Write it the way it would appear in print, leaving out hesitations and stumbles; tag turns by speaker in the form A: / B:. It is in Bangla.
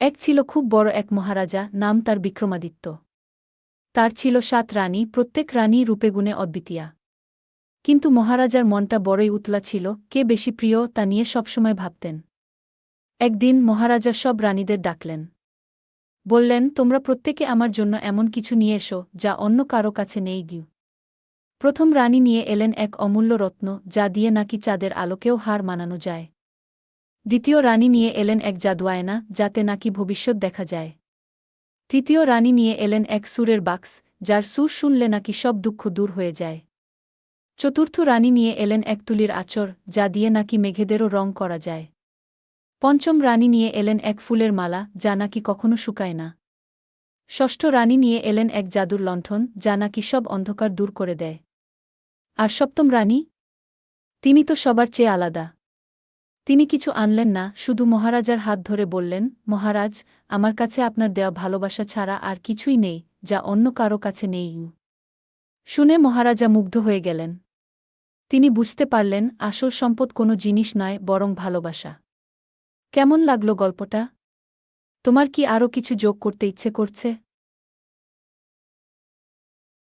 A: এক ছিল খুব বড় এক মহারাজা, নাম তার বিক্রমাদিত্য। তার ছিল ৭ রানী, প্রত্যেক রানী রূপেগুণে অদ্বিতীয়া। কিন্তু মহারাজার মনটা বড়ই উতলা ছিল, কে বেশি প্রিয় তা নিয়ে সবসময় ভাবতেন। একদিন মহারাজা সব রানীদের ডাকলেন। বললেন, তোমরা প্রত্যেকে আমার জন্য এমন কিছু নিয়ে এসো যা অন্য কারো কাছে নেই গিয়ে। প্রথম রানী নিয়ে এলেন এক অমূল্য রত্ন, যা দিয়ে নাকি চাঁদের আলোকেও হার মানানো যায়। দ্বিতীয় রানী নিয়ে এলেন এক জাদু আয়না, যাতে নাকি ভবিষ্যৎ দেখা যায়। তৃতীয় রানী নিয়ে এলেন এক সুরের বাক্স, যার সুর শুনলে নাকি সব দুঃখ দূর হয়ে যায়। চতুর্থ রানী নিয়ে এলেন এক তুলির আঁচড়, যা দিয়ে নাকি মেঘেদেরও রং করা যায়। পঞ্চম রানী নিয়ে এলেন এক ফুলের মালা, যা নাকি কখনো শুকায় না। ষষ্ঠ রানী নিয়ে এলেন এক জাদুর লণ্ঠন, যা নাকি সব অন্ধকার দূর করে দেয়। আর সপ্তম রানী? তিনি তো সবার চেয়ে আলাদা। তিনি কিছু আনলেন না, শুধু মহারাজার হাত ধরে বললেন, মহারাজ, আমার কাছে আপনার দেওয়া ভালোবাসা ছাড়া আর কিছুই নেই, যা অন্য কারো কাছে নেই। শুনে মহারাজা মুগ্ধ হয়ে গেলেন। তিনি বুঝতে পারলেন, আসল সম্পদ কোনো জিনিস নয়, বরং ভালোবাসা। কেমন লাগলো গল্পটা? তোমার কি আরও কিছু যোগ করতে ইচ্ছে করছে?